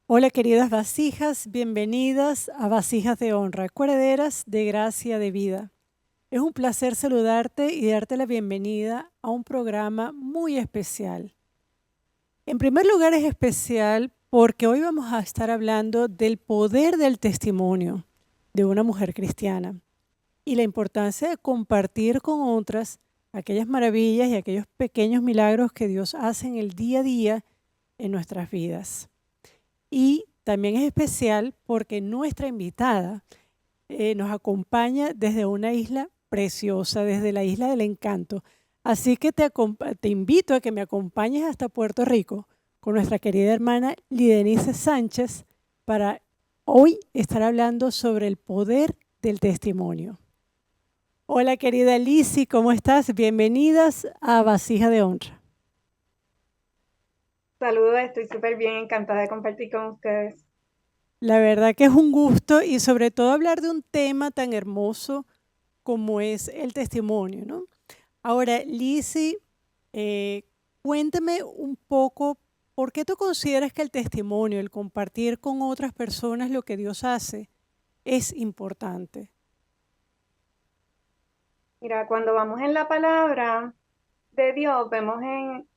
Hola queridas vasijas, bienvenidas a Vasijas de Honra, herederas de gracia de vida. Es un placer saludarte y darte la bienvenida a un programa muy especial. En primer lugar es especial porque hoy vamos a estar hablando del poder del testimonio de una mujer cristiana y la importancia de compartir con otras aquellas maravillas y aquellos pequeños milagros que Dios hace en el día a día en nuestras vidas. Y también es especial porque nuestra invitada nos acompaña desde una isla preciosa, desde la Isla del Encanto. Así que te invito a que me acompañes hasta Puerto Rico con nuestra querida hermana Lidenice Sánchez para hoy estar hablando sobre el poder del testimonio. Hola querida Lizzy, ¿cómo estás? Bienvenidas a Vasija de Honra. Saludos, estoy súper bien, encantada de compartir con ustedes. La verdad que es un gusto y sobre todo hablar de un tema tan hermoso como es el testimonio, ¿no? Ahora, Lizzy, eh, cuéntame un poco, ¿por qué tú consideras que el testimonio, el compartir con otras personas lo que Dios hace, es importante? Mira, cuando vamos en la palabra de Dios, vemos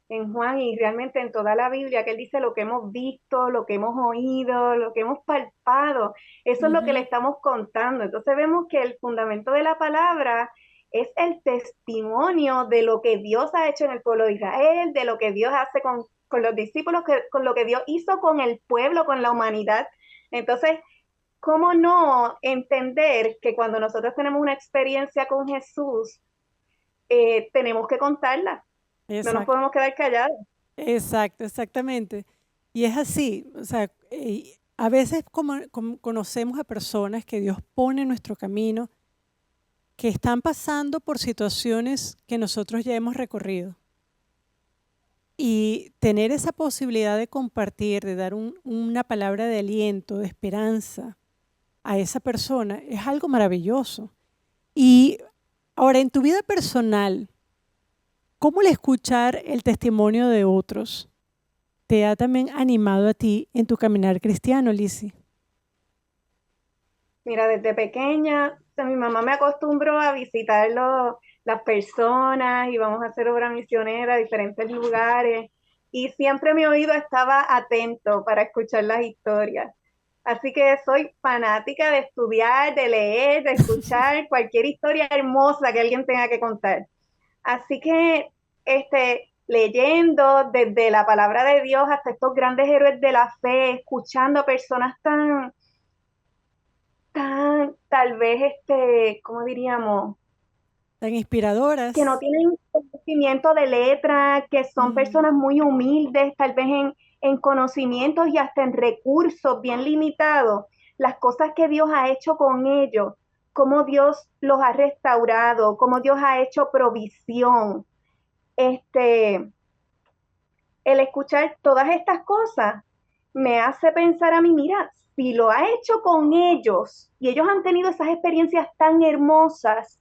en Juan y realmente en toda la Biblia que Él dice lo que hemos visto, lo que hemos oído, lo que hemos palpado. Eso es lo que le Ujú. estamos contando. Entonces vemos que el fundamento de la palabra es el testimonio de lo que Dios ha hecho en el pueblo de Israel, de lo que Dios hace con los discípulos, con lo que Dios hizo con el pueblo, con la humanidad. Entonces, ¿cómo no entender que cuando nosotros tenemos una experiencia con Jesús, tenemos que contarla? No nos Exacto, podemos quedar callados. exactamente. Y es así, o sea, a veces como conocemos a personas que Dios pone en nuestro camino, que están pasando por situaciones que nosotros ya hemos recorrido. Y tener esa posibilidad de compartir, de dar una palabra de aliento, de esperanza a esa persona, es algo maravilloso. Y ahora, en tu vida personal, ¿cómo el escuchar el testimonio de otros te ha también animado a ti en tu caminar cristiano, Lizzy? Mira, desde pequeña, o sea, mi mamá me acostumbró a visitar las personas y vamos a hacer obra misionera a diferentes lugares y siempre mi oído estaba atento para escuchar las historias. Así que soy fanática de estudiar, de leer, de escuchar cualquier historia hermosa que alguien tenga que contar. Así que, leyendo desde la palabra de Dios hasta estos grandes héroes de la fe, escuchando a personas tal vez, ¿cómo diríamos? Tan Que no inspiradoras. tienen conocimiento de letra, que son Mm, personas muy humildes, tal vez en conocimientos y hasta en recursos bien limitados, las cosas que Dios ha hecho con ellos, cómo Dios los ha restaurado, cómo Dios ha hecho provisión. Este, el escuchar todas estas cosas me hace pensar a mí, mira, si lo ha hecho con ellos y ellos han tenido esas experiencias tan hermosas,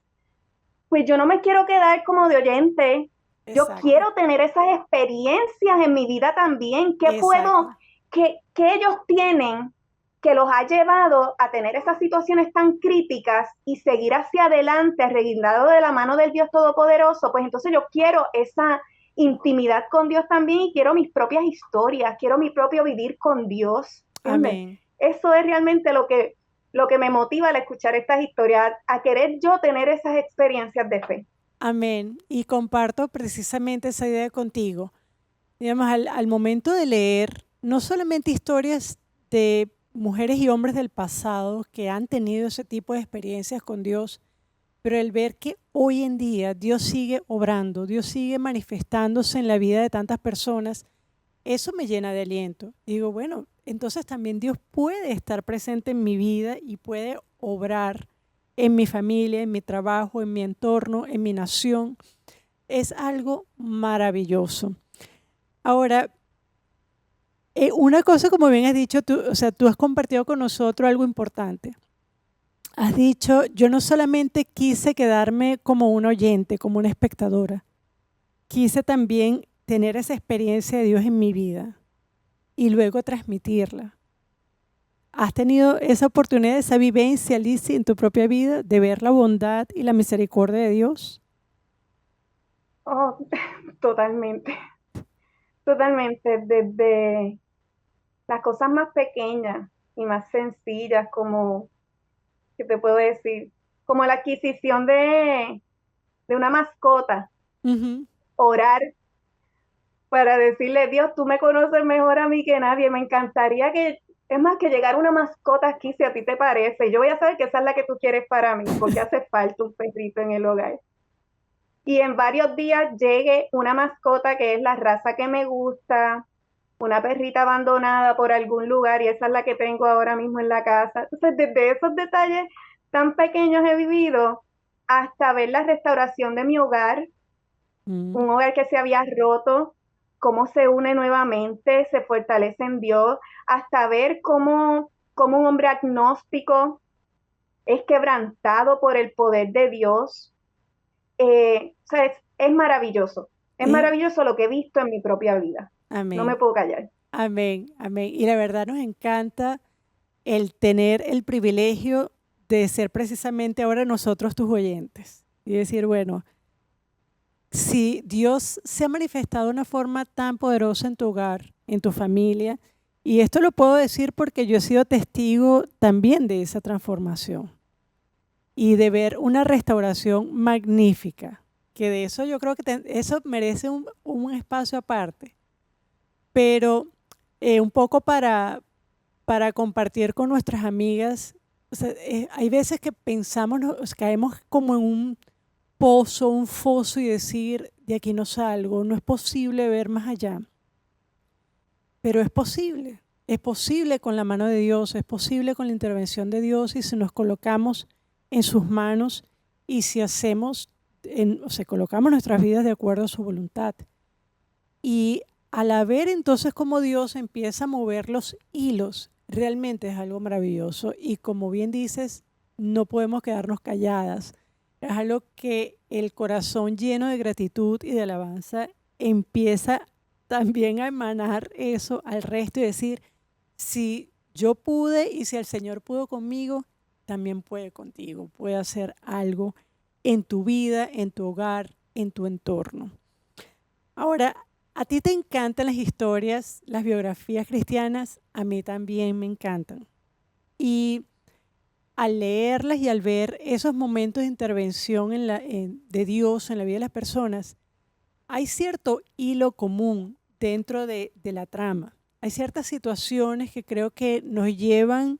pues yo no me quiero quedar como de oyente. Yo exacto, quiero tener esas experiencias en mi vida también. exacto. ¿Qué ellos tienen que los ha llevado a tener esas situaciones tan críticas y seguir hacia adelante, reguindado de la mano del Dios Todopoderoso? Pues entonces yo quiero esa intimidad con Dios también y quiero mis propias historias, quiero mi propio vivir con Dios. ¿Entiendes? Amén. Eso es realmente lo que me motiva al escuchar estas historias, a querer yo tener esas experiencias de fe. Amén. Y comparto precisamente esa idea contigo. Digamos, al momento de leer no solamente historias de mujeres y hombres del pasado que han tenido ese tipo de experiencias con Dios, pero el ver que hoy en día Dios sigue obrando, Dios sigue manifestándose en la vida de tantas personas, eso me llena de aliento. Digo, bueno, entonces también Dios puede estar presente en mi vida y puede obrar en mi familia, en mi trabajo, en mi entorno, en mi nación. Es algo maravilloso. Ahora, una cosa, como bien has dicho, tú, o sea, tú has compartido con nosotros algo importante. Has dicho, yo no solamente quise quedarme como un oyente, como una espectadora, quise también tener esa experiencia de Dios en mi vida y luego transmitirla. ¿Has tenido esa oportunidad, esa vivencia, Lizzy, en tu propia vida de ver la bondad y la misericordia de Dios? Oh, totalmente, totalmente. Desde las cosas más pequeñas y más sencillas, como, ¿qué te puedo decir? Como la adquisición de una mascota, Ujú. orar para decirle, Dios, tú me conoces mejor a mí que nadie, me encantaría que, es más, que llegara una mascota aquí si a ti te parece, yo voy a saber que esa es la que tú quieres para mí, porque hace falta un perrito en el hogar. Y en varios días llegue una mascota que es la raza que me gusta, una perrita abandonada por algún lugar y esa es la que tengo ahora mismo en la casa. Entonces, desde esos detalles tan pequeños he vivido hasta ver la restauración de mi hogar, Mm. un hogar que se había roto, cómo se une nuevamente, se fortalece en Dios, hasta ver cómo un hombre agnóstico es quebrantado por el poder de Dios. O sea, es Eh, maravilloso lo que he visto en mi propia vida. No me amén, puedo callar. amén, amén. Y la verdad nos encanta el tener el privilegio de ser precisamente ahora nosotros tus oyentes. Y decir, bueno, si Dios se ha manifestado de una forma tan poderosa en tu hogar, en tu familia, y esto lo puedo decir porque yo he sido testigo también de esa transformación y de ver una restauración magnífica, que de eso yo creo que eso merece un espacio aparte, pero un poco para compartir con nuestras amigas. O sea, hay veces que pensamos, caemos como en un pozo, un foso y decir, de aquí no salgo, no es posible ver más allá. Pero es posible con la mano de Dios, es posible con la intervención de Dios y si nos colocamos en sus manos y si hacemos, o sea, colocamos nuestras vidas de acuerdo a su voluntad. Y al ver entonces cómo Dios empieza a mover los hilos, realmente es algo maravilloso y como bien dices, no podemos quedarnos calladas. Es algo que el corazón lleno de gratitud y de alabanza empieza también a emanar eso al resto y decir, si yo pude y si el Señor pudo conmigo, también puede contigo, puede hacer algo en tu vida, en tu hogar, en tu entorno. Ahora, ¿a ti te encantan las historias, las biografías cristianas? A mí también me encantan. Y al leerlas y al ver esos momentos de intervención de Dios en la vida de las personas, hay cierto hilo común dentro de la trama. Hay ciertas situaciones que creo que nos llevan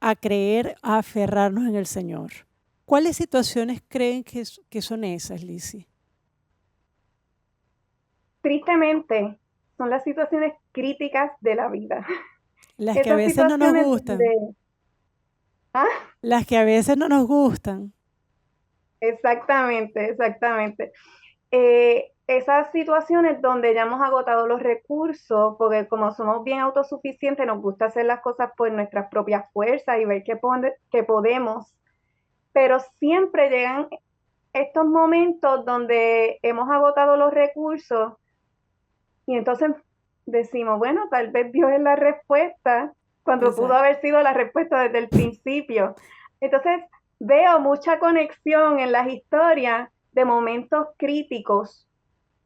a creer, a aferrarnos en el Señor. ¿Cuáles situaciones creen que son esas, Lizzy? Tristemente, son las situaciones críticas de la vida. Las que a Esas veces no nos situaciones gustan, donde, ah, las que a veces no nos gustan. exactamente, exactamente. Esas situaciones donde ya hemos agotado los recursos, porque como somos bien autosuficientes, nos gusta hacer las cosas por nuestras propias fuerzas y ver qué podemos, pero siempre llegan estos momentos donde hemos agotado los recursos y entonces decimos, bueno, tal vez Dios es la respuesta, cuando pudo Exacto. haber sido la respuesta desde el principio. Entonces veo mucha conexión en las historias de momentos críticos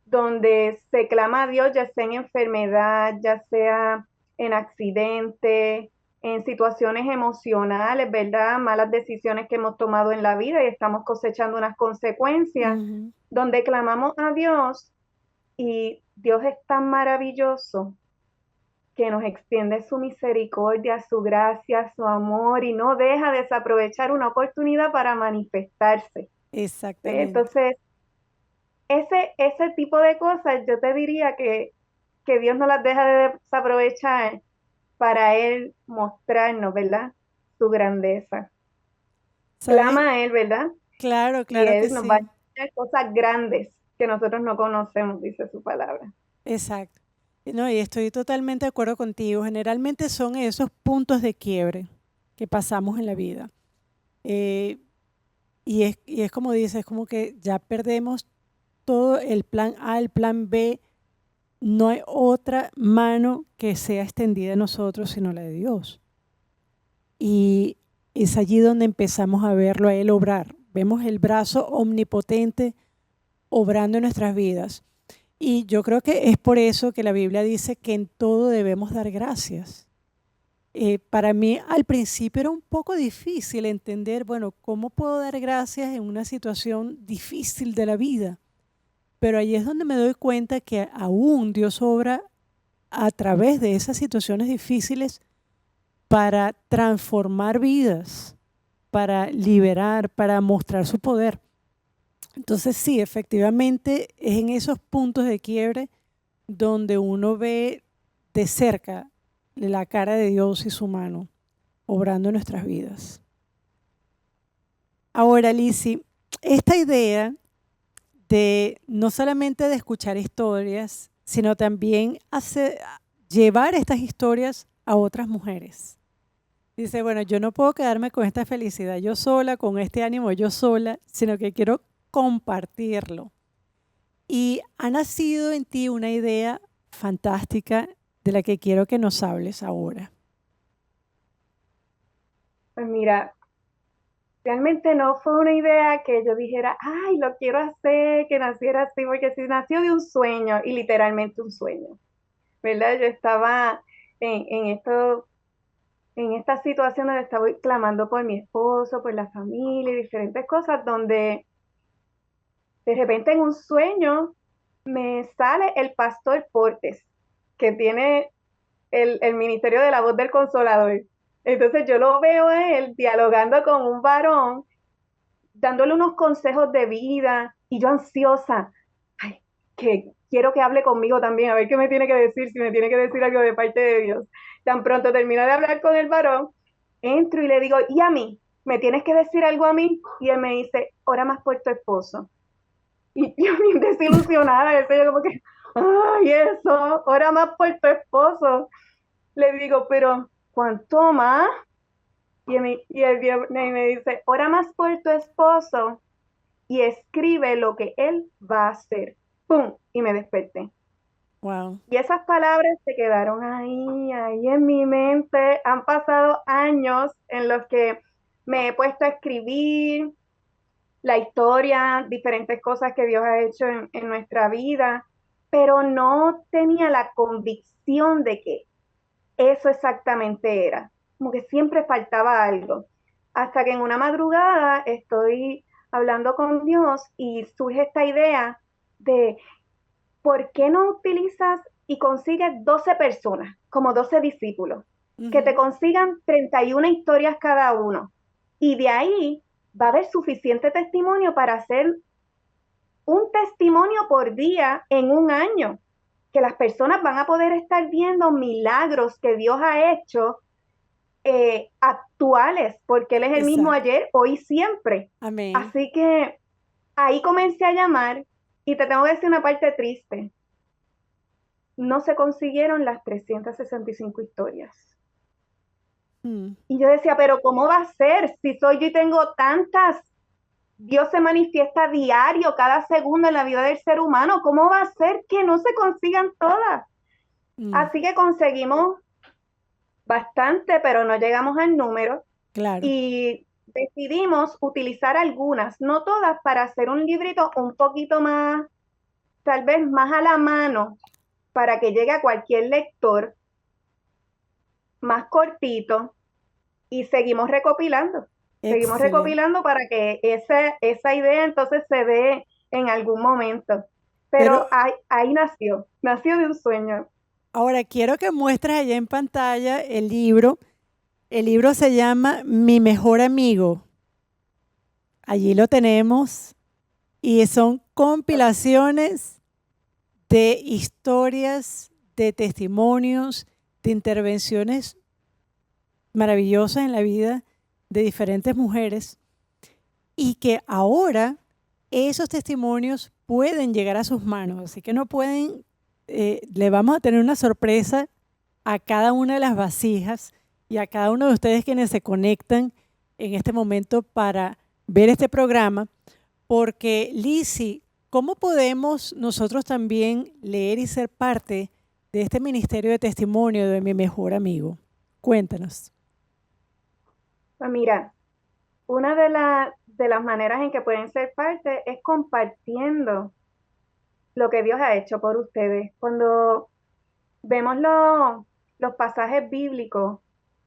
donde se clama a Dios, ya sea en enfermedad, ya sea en accidente, en situaciones emocionales, ¿verdad? Malas decisiones que hemos tomado en la vida y estamos cosechando unas consecuencias, Ujú. donde clamamos a Dios y Dios es tan maravilloso que nos extiende su misericordia, su gracia, su amor y no deja desaprovechar una oportunidad para manifestarse. Exactamente. Entonces, ese tipo de cosas yo te diría que Dios no las deja de desaprovechar para Él mostrarnos, ¿verdad? Su grandeza. ¿Sabes? Clama a Él, ¿verdad? Claro, Y claro que Él nos va a sí. enseñar cosas grandes que nosotros no conocemos, dice su palabra. Exacto. No, y estoy totalmente de acuerdo contigo. Generalmente son esos puntos de quiebre que pasamos en la vida. Eh, y es como dices, es como que ya perdemos todo el plan A, el plan B. No hay otra mano que sea extendida a nosotros sino la de Dios. y es allí donde empezamos a verlo a Él obrar. Vemos el brazo omnipotente obrando en nuestras vidas. Y yo creo que es por eso que la Biblia dice que en todo debemos dar gracias. Para mí al principio era un poco difícil entender, bueno, ¿cómo puedo dar gracias en una situación difícil de la vida? Pero ahí es donde me doy cuenta que aún Dios obra a través de esas situaciones difíciles para transformar vidas, para liberar, para mostrar su poder. Entonces sí, efectivamente es en esos puntos de quiebre donde uno ve de cerca la cara de Dios y su mano obrando en nuestras vidas. Ahora, Lizzy, esta idea de no solamente de escuchar historias, sino también llevar estas historias a otras mujeres. Dice, bueno, yo no puedo quedarme con esta felicidad yo sola, con este ánimo yo sola, sino que quiero compartirlo. Y ha nacido en ti una idea fantástica de la que quiero que nos hables ahora. Pues mira, realmente no fue una idea que yo dijera, ay, lo quiero hacer, que naciera así, porque sí nació de un sueño, y literalmente un sueño, ¿verdad? Yo estaba en esta situación donde estaba clamando por mi esposo, por la familia y diferentes cosas, donde de repente en un sueño me sale el pastor Portes, que tiene el ministerio de la voz del consolador. Entonces yo lo veo a él dialogando con un varón, dándole unos consejos de vida, y yo ansiosa, ay, que quiero que hable conmigo también, a ver qué me tiene que decir, si me tiene que decir algo de parte de Dios. Tan pronto termino de hablar con el varón, entro y le digo, ¿y a mí? ¿Me tienes que decir algo a mí? Y él me dice, ora más por tu esposo. Y yo bien desilusionada, eso yo como que, ay, eso, ora más por tu esposo. Le digo, pero ¿cuánto más? Y me dice, ora más por tu esposo y escribe lo que él va a hacer. ¡Pum! Y me desperté. Wow. Y esas palabras se quedaron ahí en mi mente. Han pasado años en los que me he puesto a escribir la historia, diferentes cosas que Dios ha hecho en nuestra vida, pero no tenía la convicción de que eso exactamente era. Como que siempre faltaba algo. Hasta que en una madrugada estoy hablando con Dios y surge esta idea de ¿por qué no utilizas y consigues 12 personas, como 12 discípulos, que te consigan 31 historias cada uno? Y de ahí va a haber suficiente testimonio para hacer un testimonio por día en un año, que las personas van a poder estar viendo milagros que Dios ha hecho actuales, porque Él es el mismo Exacto. ayer, hoy, siempre. Amén. Así que ahí comencé a llamar y te tengo que decir una parte triste. No se consiguieron las 365 historias. Mm. Y yo decía, pero ¿cómo va a ser? Si soy yo y tengo tantas, Dios se manifiesta diario, cada segundo en la vida del ser humano, ¿cómo va a ser que no se consigan todas? Mm. Así que conseguimos bastante, pero no llegamos al número Claro. y decidimos utilizar algunas, no todas, para hacer un librito un poquito más, tal vez más a la mano, para que llegue a cualquier lector, más cortito, y seguimos Excelente. recopilando para que esa idea entonces se dé en algún momento. Pero Pero ahí nació de un sueño. ahora quiero que muestres allá en pantalla el libro. El libro se llama Mi mejor amigo. Allí lo tenemos y son compilaciones de historias, de testimonios, de intervenciones maravillosas en la vida de diferentes mujeres y que ahora esos testimonios pueden llegar a sus manos. Así que no pueden, le vamos a tener una sorpresa a cada una de las vasijas y a cada uno de ustedes quienes se conectan en este momento para ver este programa, porque Lizzy, ¿cómo podemos nosotros también leer y ser parte de este ministerio de testimonio de mi mejor amigo? Cuéntanos. Pues mira, una de las maneras en que pueden ser parte es compartiendo lo que Dios ha hecho por ustedes. Cuando vemos los pasajes bíblicos,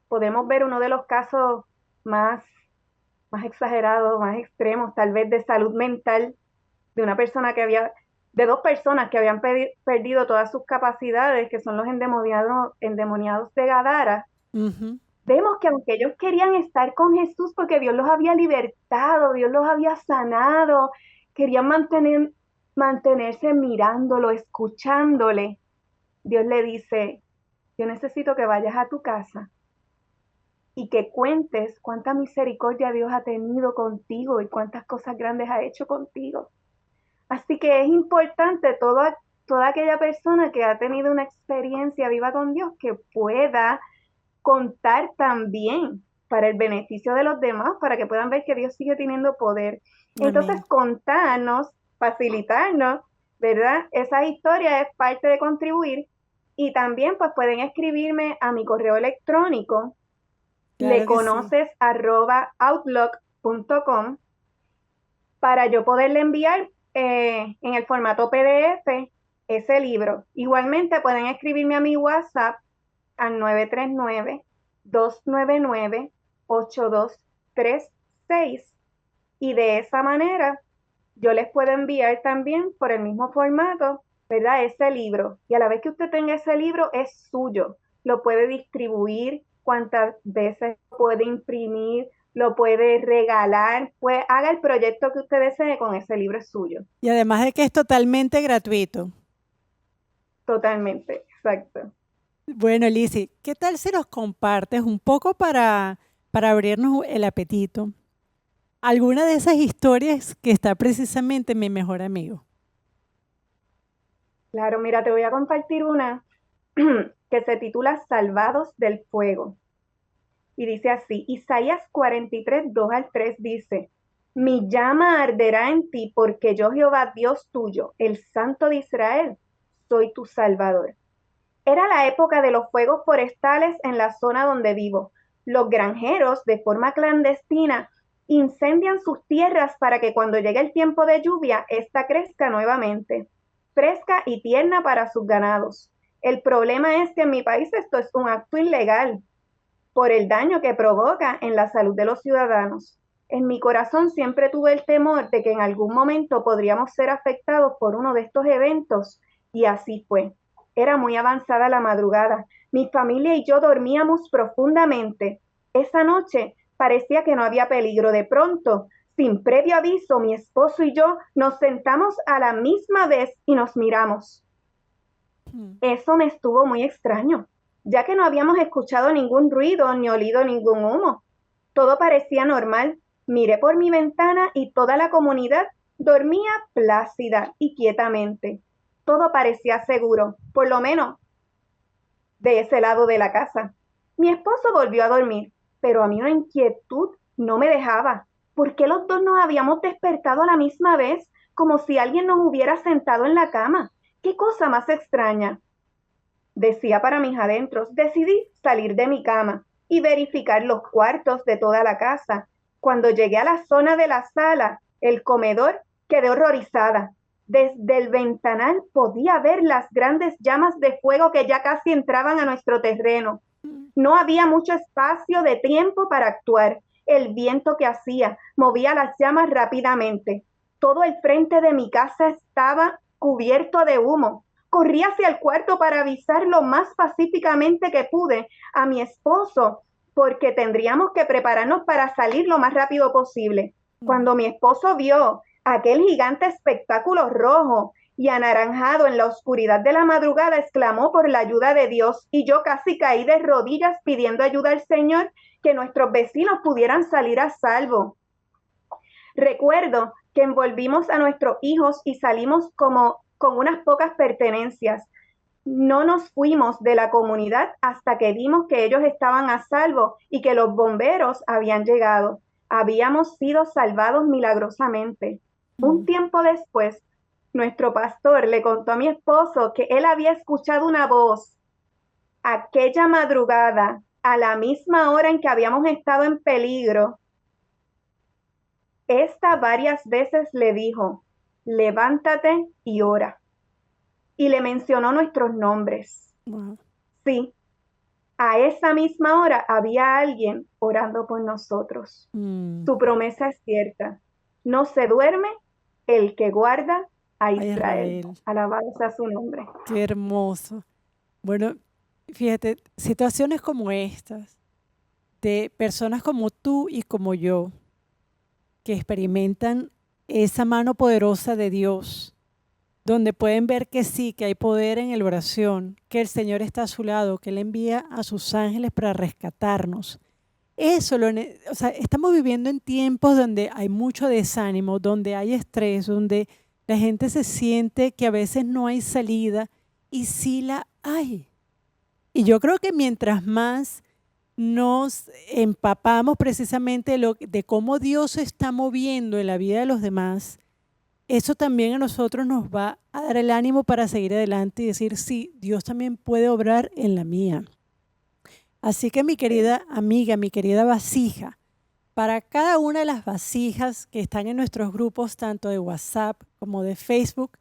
podemos ver uno de los casos más, más exagerados, más extremos, tal vez de salud mental, de una persona de dos personas que habían perdido todas sus capacidades, que son los endemoniados de Gadara. Ujú. Vemos que aunque ellos querían estar con Jesús porque Dios los había libertado, Dios los había sanado, querían mantenerse mirándolo, escuchándole. Dios le dice, yo necesito que vayas a tu casa y que cuentes cuánta misericordia Dios ha tenido contigo y cuántas cosas grandes ha hecho contigo. Así que es importante toda aquella persona que ha tenido una experiencia viva con Dios que pueda contar también para el beneficio de los demás, para que puedan ver que Dios sigue teniendo poder. Entonces, Amén. contarnos, facilitarnos, ¿verdad? Esa historia es parte de contribuir y también pues pueden escribirme a mi correo electrónico Claro que sí. leconoces@outlook.com para yo poderle enviar en el formato PDF ese libro. Igualmente pueden escribirme a mi WhatsApp al 939-299-8236 y de esa manera yo les puedo enviar también por el mismo formato, ¿verdad? Ese libro. Y a la vez que usted tenga ese libro es suyo. Lo puede distribuir cuantas veces puede imprimir, lo puede regalar, pues haga el proyecto que usted desee con ese libro es suyo. Y además de que es totalmente gratuito. Totalmente, exacto. Bueno, Lizzy, ¿qué tal si nos compartes un poco para abrirnos el apetito? Alguna de esas historias que está precisamente en Mi Mejor Amigo. Claro, mira, te voy a compartir una que se titula Salvados del Fuego. Y dice así, Isaías 43, 2 al 3 dice, mi llama arderá en ti porque yo Jehová Dios tuyo, el Santo de Israel, soy tu Salvador. Era la época de los fuegos forestales en la zona donde vivo. Los granjeros, de forma clandestina, incendian sus tierras para que cuando llegue el tiempo de lluvia, ésta crezca nuevamente, fresca y tierna para sus ganados. El problema es que en mi país esto es un acto ilegal por el daño que provoca en la salud de los ciudadanos. En mi corazón siempre tuve el temor de que en algún momento podríamos ser afectados por uno de estos eventos y así fue. Era muy avanzada la madrugada. Mi familia y yo dormíamos profundamente. Esa noche parecía que no había peligro. De pronto, sin previo aviso, mi esposo y yo nos sentamos a la misma vez y nos miramos. Mm. Eso me estuvo muy extraño, ya que no habíamos escuchado ningún ruido ni olido ningún humo. Todo parecía normal. Miré por mi ventana y toda la comunidad dormía plácida y quietamente. Todo parecía seguro, por lo menos de ese lado de la casa. Mi esposo volvió a dormir, pero a mí una inquietud no me dejaba. ¿Por qué los dos nos habíamos despertado a la misma vez, como si alguien nos hubiera sentado en la cama? ¿Qué cosa más extraña? Decía para mis adentros, decidí salir de mi cama y verificar los cuartos de toda la casa. Cuando llegué a la zona de la sala, el comedor, quedé horrorizada. Desde el ventanal podía ver las grandes llamas de fuego que ya casi entraban a nuestro terreno. No había mucho espacio de tiempo para actuar. El viento que hacía movía las llamas rápidamente. Todo el frente de mi casa estaba cubierto de humo. Corrí hacia el cuarto para avisar lo más pacíficamente que pude a mi esposo, porque tendríamos que prepararnos para salir lo más rápido posible. Mm. Cuando mi esposo vio aquel gigante espectáculo rojo y anaranjado en la oscuridad de la madrugada, exclamó por la ayuda de Dios y yo casi caí de rodillas pidiendo ayuda al Señor que nuestros vecinos pudieran salir a salvo. Recuerdo que envolvimos a nuestros hijos y salimos como con unas pocas pertenencias. No nos fuimos de la comunidad hasta que vimos que ellos estaban a salvo y que los bomberos habían llegado. Habíamos sido salvados milagrosamente. Un Mm. tiempo después, nuestro pastor le contó a mi esposo que él había escuchado una voz aquella madrugada a la misma hora en que habíamos estado en peligro, esta varias veces le dijo, levántate y ora. Y le mencionó nuestros nombres. Wow. Sí, a esa misma hora había alguien orando por nosotros. Su promesa es cierta. No se duerme el que guarda a A Israel. Israel. Alabado sea su nombre. Qué hermoso. Bueno, fíjate, situaciones como estas, de personas como tú y como yo, que experimentan esa mano poderosa de Dios, donde pueden ver que sí, que hay poder en la oración, que el Señor está a su lado, que Él envía a sus ángeles para rescatarnos. Eso, o sea, estamos viviendo en tiempos donde hay mucho desánimo, donde hay estrés, donde la gente se siente que a veces no hay salida y sí la hay. Y yo creo que mientras más nos empapamos precisamente de cómo Dios se está moviendo en la vida de los demás, eso también a nosotros nos va a dar el ánimo para seguir adelante y decir, sí, Dios también puede obrar en la mía. Así que mi querida amiga, mi querida vasija, para cada una de las vasijas que están en nuestros grupos, tanto de WhatsApp como de Facebook,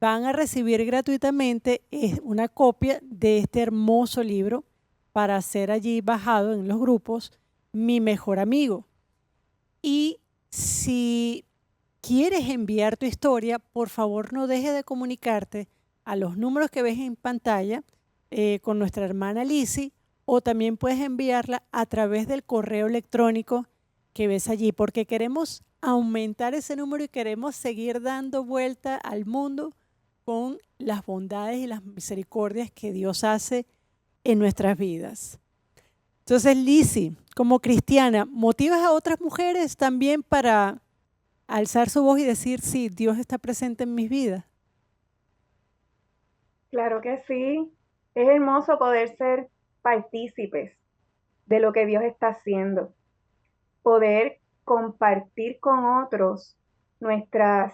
van a recibir gratuitamente una copia de este hermoso libro para ser allí bajado en los grupos, Mi Mejor Amigo. Y si quieres enviar tu historia, por favor no dejes de comunicarte a los números que ves en pantalla con nuestra hermana Lizzy, o también puedes enviarla a través del correo electrónico que ves allí, porque queremos aumentar ese número y queremos seguir dando vuelta al mundo con las bondades y las misericordias que Dios hace en nuestras vidas. Entonces, Lizzy, como cristiana, ¿motivas a otras mujeres también para alzar su voz y decir, sí, Dios está presente en mis vidas? Claro que sí. Es hermoso poder ser partícipes de lo que Dios está haciendo. Poder compartir con otros nuestras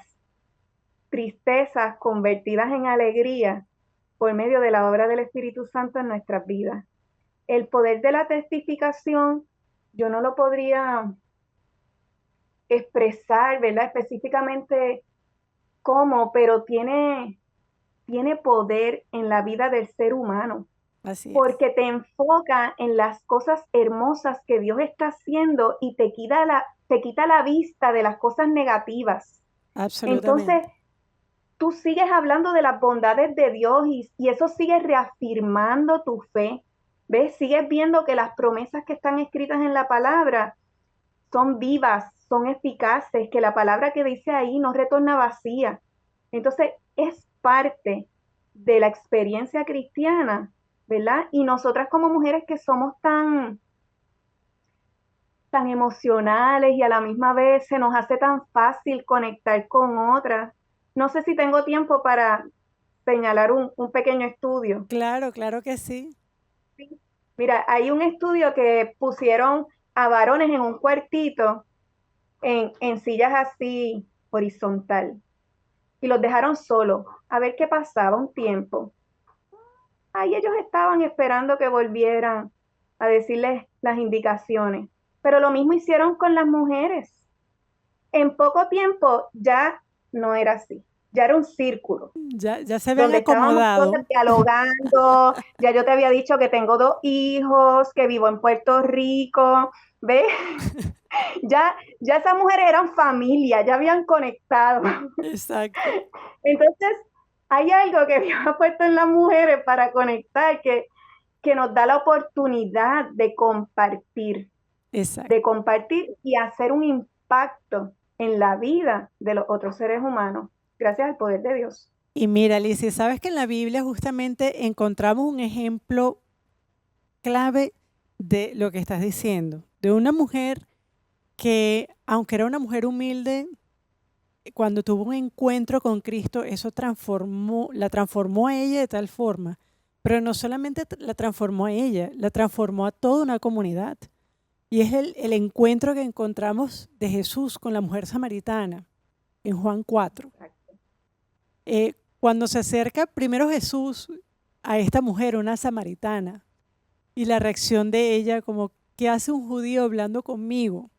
tristezas convertidas en alegría por medio de la obra del Espíritu Santo en nuestras vidas. El poder de la testificación, yo no lo podría expresar, ¿verdad? Específicamente cómo, pero tiene poder en la vida del ser humano, Así es. porque te enfoca en las cosas hermosas que Dios está haciendo y te quita la vista de las cosas negativas. Entonces, Absolutamente. tú sigues hablando de las bondades de Dios y eso sigue reafirmando tu fe. ¿Ves? Sigues viendo que las promesas que están escritas en la palabra son vivas, son eficaces, que la palabra que dice ahí no retorna vacía. Entonces, es parte de la experiencia cristiana, ¿verdad? Y nosotras como mujeres que somos tan emocionales y a la misma vez se nos hace tan fácil conectar con otras. No sé si tengo tiempo para señalar un pequeño estudio. Claro, claro que sí. Sí. Mira, hay un estudio que pusieron a varones en un cuartito en sillas así horizontal y los dejaron solos a ver qué pasaba un tiempo. Ahí ellos estaban esperando que volvieran a decirles las indicaciones, pero lo mismo hicieron con las mujeres. En poco tiempo ya no era así, ya era un círculo Ya se habían donde estábamos acomodado. todas dialogando, ya yo te había dicho que tengo 2 hijos, que vivo en Puerto Rico, ¿ves? Ya esas mujeres eran familia, ya habían conectado. Exacto, Entonces, hay algo que Dios ha puesto en las mujeres para conectar, que nos da la oportunidad de exacto. compartir y hacer un impacto en la vida de los otros seres humanos, gracias al poder de Dios. Y mira, Alicia, sabes que en la Biblia justamente encontramos un ejemplo clave de lo que estás diciendo, de una mujer que, aunque era una mujer humilde, cuando tuvo un encuentro con Cristo, eso la transformó a ella de tal forma, pero no solamente la transformó a ella, la transformó a toda una comunidad. Y es el encuentro que encontramos de Jesús con la mujer samaritana en Juan 4. Cuando se acerca primero Jesús a esta mujer, una samaritana, Y la reacción de ella como, ¿qué hace un judío hablando conmigo?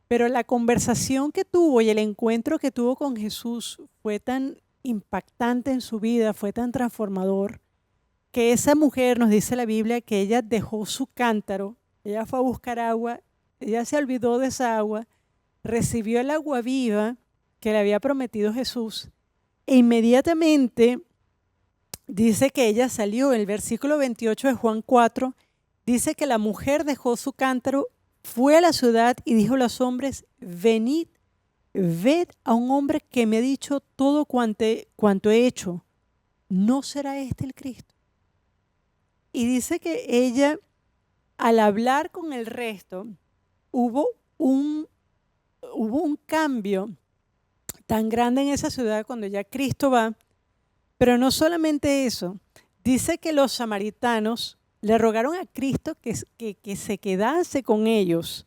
Pero la conversación que tuvo y el encuentro que tuvo con Jesús fue tan impactante en su vida, fue tan transformador, que esa mujer, nos dice la Biblia, que ella dejó su cántaro, ella fue a buscar agua, ella se olvidó de esa agua, recibió el agua viva que le había prometido Jesús e inmediatamente dice que ella salió. El versículo 28 de Juan 4 dice que la mujer dejó su cántaro, fue a la ciudad y dijo a los hombres, venid, ved a un hombre que me ha dicho todo cuanto he hecho. ¿No será este el Cristo? Y dice que ella, al hablar con el resto, hubo un cambio tan grande en esa ciudad cuando ya Cristo va. Pero no solamente eso, dice que los samaritanos le rogaron a Cristo que se quedase con ellos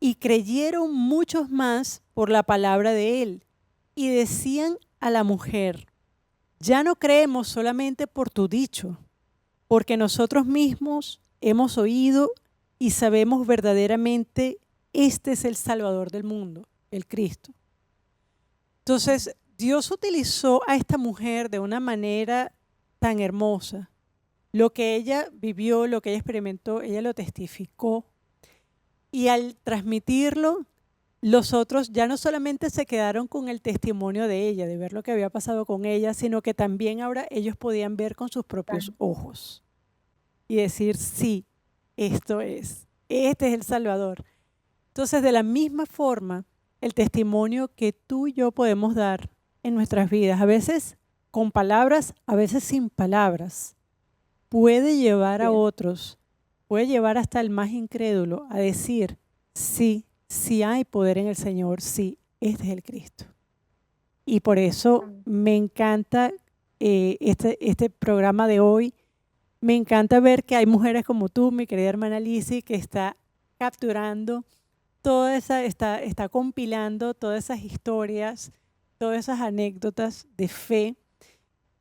y creyeron muchos más por la palabra de él. Y decían a la mujer, ya no creemos solamente por tu dicho, porque nosotros mismos hemos oído y sabemos verdaderamente este es el Salvador del mundo, el Cristo. Entonces, Dios utilizó a esta mujer de una manera tan hermosa. Lo que ella vivió, lo que ella experimentó, ella lo testificó. Y al transmitirlo, los otros ya no solamente se quedaron con el testimonio de ella, de ver lo que había pasado con ella, sino que también ahora ellos podían ver con sus propios ojos y decir, sí, este es el Salvador. Entonces, de la misma forma, el testimonio que tú y yo podemos dar en nuestras vidas, a veces con palabras, a veces sin palabras, puede llevar a otros, puede llevar hasta el más incrédulo a decir, sí, sí hay poder en el Señor, sí, este es el Cristo. Y por eso me encanta este programa de hoy. Me encanta ver que hay mujeres como tú, mi querida hermana Lizzy, que está capturando está compilando todas esas historias, todas esas anécdotas de fe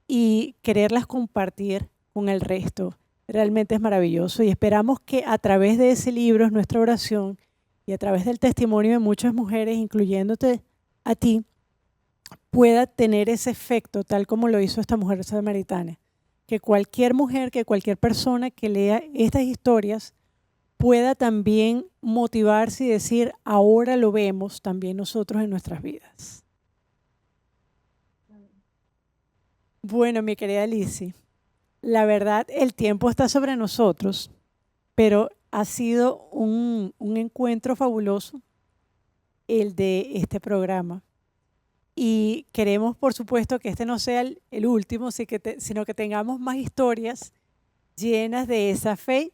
y quererlas compartir con el resto. Realmente es maravilloso y esperamos que a través de ese libro, nuestra oración, y a través del testimonio de muchas mujeres, incluyéndote a ti, pueda tener ese efecto tal como lo hizo esta mujer samaritana. Que cualquier mujer, que cualquier persona que lea estas historias pueda también motivarse y decir, ahora lo vemos también nosotros en nuestras vidas. Bueno, mi querida Lizzy, la verdad el tiempo está sobre nosotros, pero ha sido un encuentro fabuloso el de este programa. Y queremos, por supuesto, que este no sea el último, sino que tengamos más historias llenas de esa fe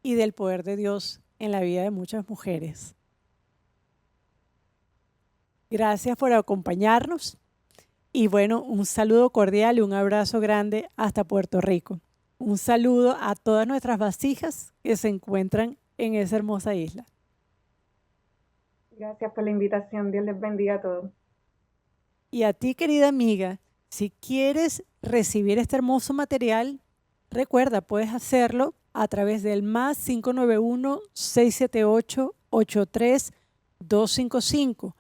y del poder de Dios en la vida de muchas mujeres. Gracias por acompañarnos y bueno, un saludo cordial y un abrazo grande hasta Puerto Rico. Un saludo a todas nuestras vasijas que se encuentran en esa hermosa isla. Gracias por la invitación. Dios les bendiga a todos. Y a ti, querida amiga, si quieres recibir este hermoso material, recuerda, puedes hacerlo a través del +591 678 83255.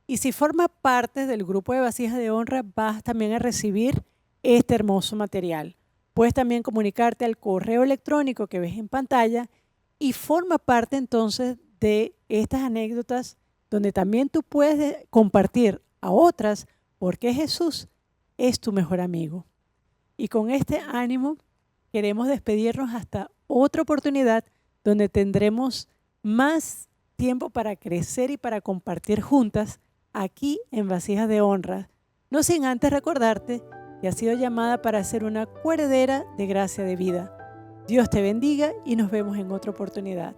Y si formas parte del grupo de Vasijas de Honra, vas también a recibir este hermoso material. Puedes también comunicarte al correo electrónico que ves en pantalla y forma parte entonces de estas anécdotas donde también tú puedes compartir a otras porque Jesús es tu mejor amigo. Y con este ánimo queremos despedirnos hasta otra oportunidad donde tendremos más tiempo para crecer y para compartir juntas aquí en Vasijas de Honra. No sin antes recordarte que has sido llamada para ser una coheredera de gracia de vida. Dios te bendiga y nos vemos en otra oportunidad.